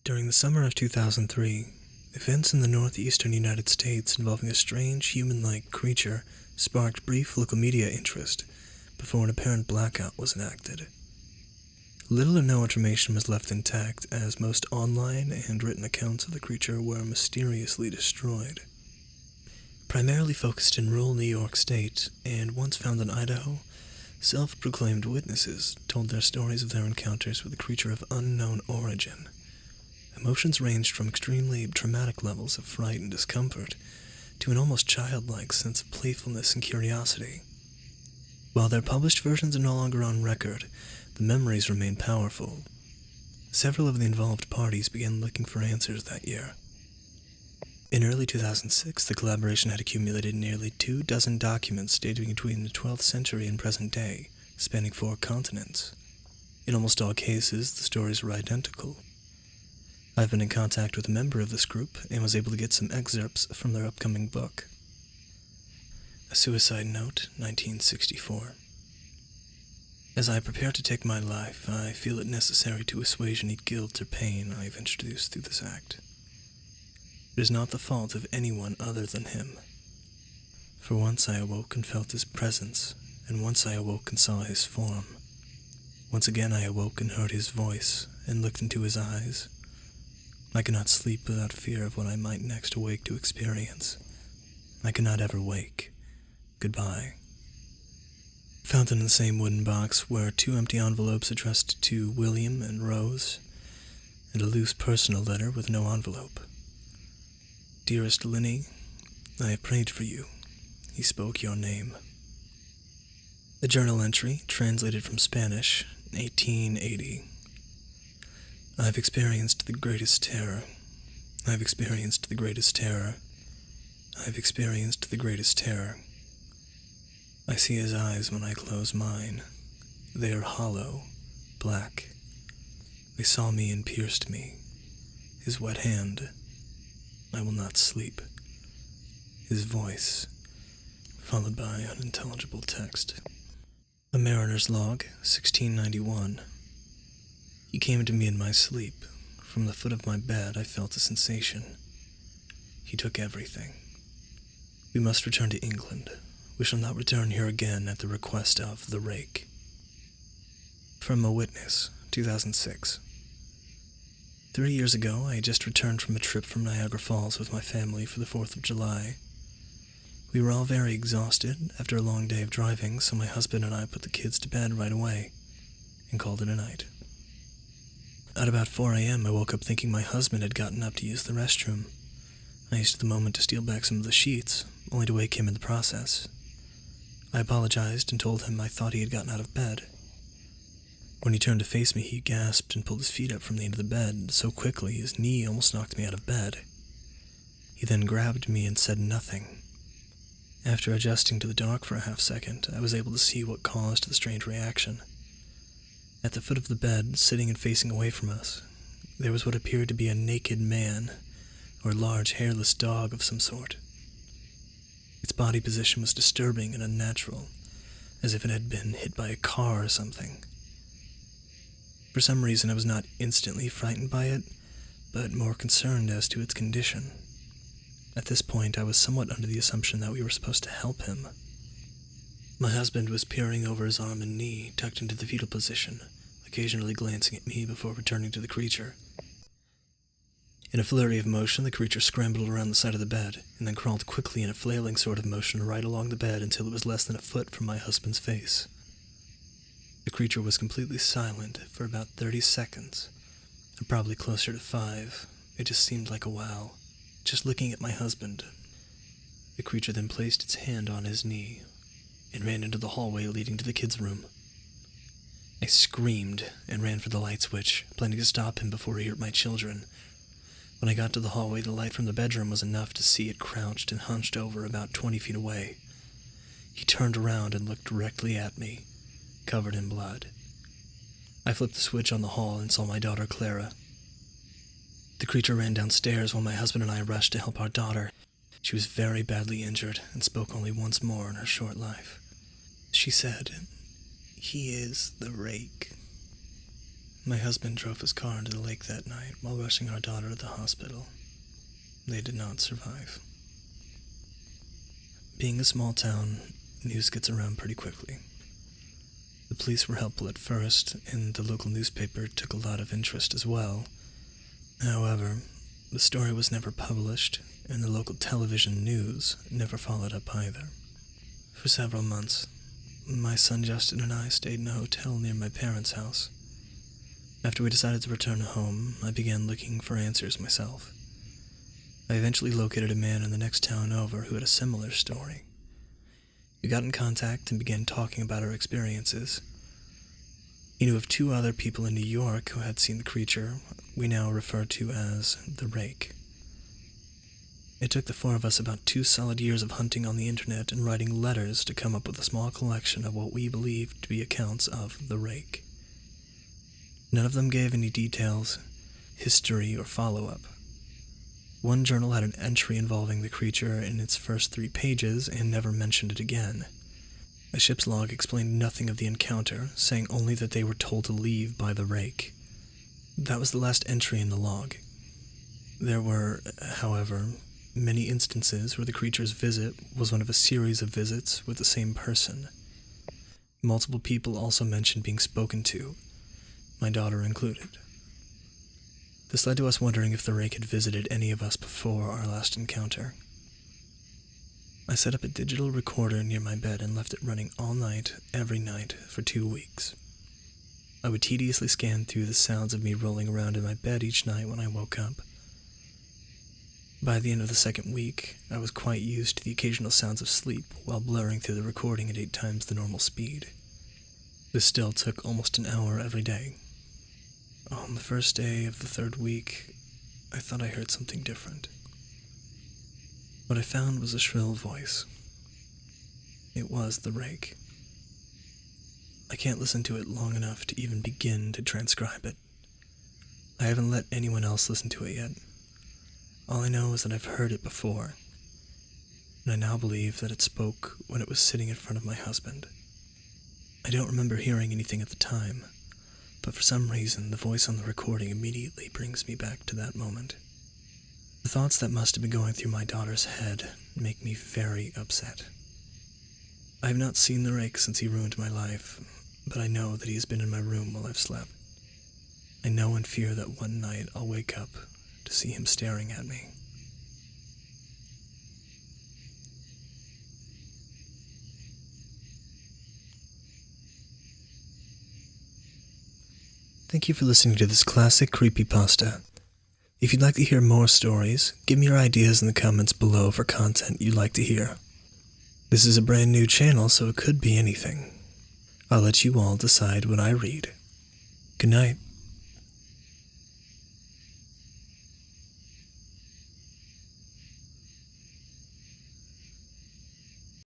During the summer of 2003, events in the northeastern United States involving a strange human-like creature sparked brief local media interest before an apparent blackout was enacted. Little or no information was left intact, as most online and written accounts of the creature were mysteriously destroyed. Primarily focused in rural New York State, and once found in Idaho, self-proclaimed witnesses told their stories of their encounters with a creature of unknown origin. Emotions ranged from extremely traumatic levels of fright and discomfort to an almost childlike sense of playfulness and curiosity. While their published versions are no longer on record, the memories remain powerful. Several of the involved parties began looking for answers that year. In early 2006, the collaboration had accumulated nearly 24 documents dating between the 12th century and present day, spanning 4 continents. In almost all cases, the stories were identical. I've been in contact with a member of this group and was able to get some excerpts from their upcoming book. A Suicide Note, 1964. As I prepare to take my life, I feel it necessary to assuage any guilt or pain I have introduced through this act. It is not the fault of anyone other than him. For once I awoke and felt his presence, and once I awoke and saw his form. Once again I awoke and heard his voice, and looked into his eyes. I cannot sleep without fear of what I might next awake to experience. I cannot ever wake. Goodbye. Found in the same wooden box were 2 empty envelopes addressed to William and Rose, and a loose personal letter with no envelope. Dearest Linny, I have prayed for you. He spoke your name. A journal entry, translated from Spanish, 1880. I have experienced the greatest terror. I have experienced the greatest terror. I have experienced the greatest terror. I see his eyes when I close mine. They are hollow, black. They saw me and pierced me. His wet hand. I will not sleep. His voice, followed by unintelligible text. A Mariner's Log, 1691. He came to me in my sleep. From the foot of my bed I felt a sensation. He took everything. We must return to England. We shall not return here again at the request of the Rake. From a Witness, 2006. 3 years ago, I had just returned from a trip from Niagara Falls with my family for the 4th of July. We were all very exhausted after a long day of driving, so my husband and I put the kids to bed right away and called it a night. At about 4 a.m., I woke up thinking my husband had gotten up to use the restroom. I used the moment to steal back some of the sheets, only to wake him in the process. I apologized and told him I thought he had gotten out of bed. When he turned to face me, he gasped and pulled his feet up from the end of the bed so quickly his knee almost knocked me out of bed. He then grabbed me and said nothing. After adjusting to the dark for a half-second, I was able to see what caused the strange reaction. At the foot of the bed, sitting and facing away from us, there was what appeared to be a naked man, or large hairless dog of some sort. Its body position was disturbing and unnatural, as if it had been hit by a car or something. For some reason I was not instantly frightened by it, but more concerned as to its condition. At this point I was somewhat under the assumption that we were supposed to help him. My husband was peering over his arm and knee, tucked into the fetal position, occasionally glancing at me before returning to the creature. In a flurry of motion, the creature scrambled around the side of the bed, and then crawled quickly in a flailing sort of motion right along the bed until it was less than a foot from my husband's face. The creature was completely silent for about 30 seconds, or probably closer to 5. It just seemed like a while, just looking at my husband. The creature then placed its hand on his knee, and ran into the hallway leading to the kids' room. I screamed and ran for the light switch, planning to stop him before he hurt my children. When I got to the hallway, the light from the bedroom was enough to see it crouched and hunched over about 20 feet away. He turned around and looked directly at me, covered in blood. I flipped the switch on the hall and saw my daughter Clara. The creature ran downstairs while my husband and I rushed to help our daughter. She was very badly injured and spoke only once more in her short life. She said, "He is the Rake." My husband drove his car into the lake that night while rushing our daughter to the hospital. They did not survive. Being a small town, news gets around pretty quickly. The police were helpful at first, and the local newspaper took a lot of interest as well. However, the story was never published, and the local television news never followed up either. For several months, my son Justin and I stayed in a hotel near my parents' house. After we decided to return home, I began looking for answers myself. I eventually located a man in the next town over who had a similar story. We got in contact and began talking about our experiences. He knew of 2 other people in New York who had seen the creature we now refer to as the Rake. It took the 4 of us about 2 solid years of hunting on the internet and writing letters to come up with a small collection of what we believed to be accounts of the Rake. None of them gave any details, history, or follow-up. One journal had an entry involving the creature in its first 3 pages and never mentioned it again. A ship's log explained nothing of the encounter, saying only that they were told to leave by the Rake. That was the last entry in the log. There were, however, many instances where the creature's visit was one of a series of visits with the same person. Multiple people also mentioned being spoken to, my daughter included. This led to us wondering if the Rake had visited any of us before our last encounter. I set up a digital recorder near my bed and left it running all night, every night, for 2 weeks. I would tediously scan through the sounds of me rolling around in my bed each night when I woke up. By the end of the 2nd week, I was quite used to the occasional sounds of sleep while blurring through the recording at 8 times the normal speed. This still took almost an hour every day. On the first day of the 3rd week, I thought I heard something different. What I found was a shrill voice. It was the Rake. I can't listen to it long enough to even begin to transcribe it. I haven't let anyone else listen to it yet. All I know is that I've heard it before, and I now believe that it spoke when it was sitting in front of my husband. I don't remember hearing anything at the time, but for some reason the voice on the recording immediately brings me back to that moment. The thoughts that must have been going through my daughter's head make me very upset. I have not seen the Rake since he ruined my life, but I know that he has been in my room while I've slept. I know and fear that one night I'll wake up to see him staring at me. Thank you for listening to this classic creepypasta. If you'd like to hear more stories, give me your ideas in the comments below for content you'd like to hear. This is a brand new channel, so it could be anything. I'll let you all decide what I read. Good night.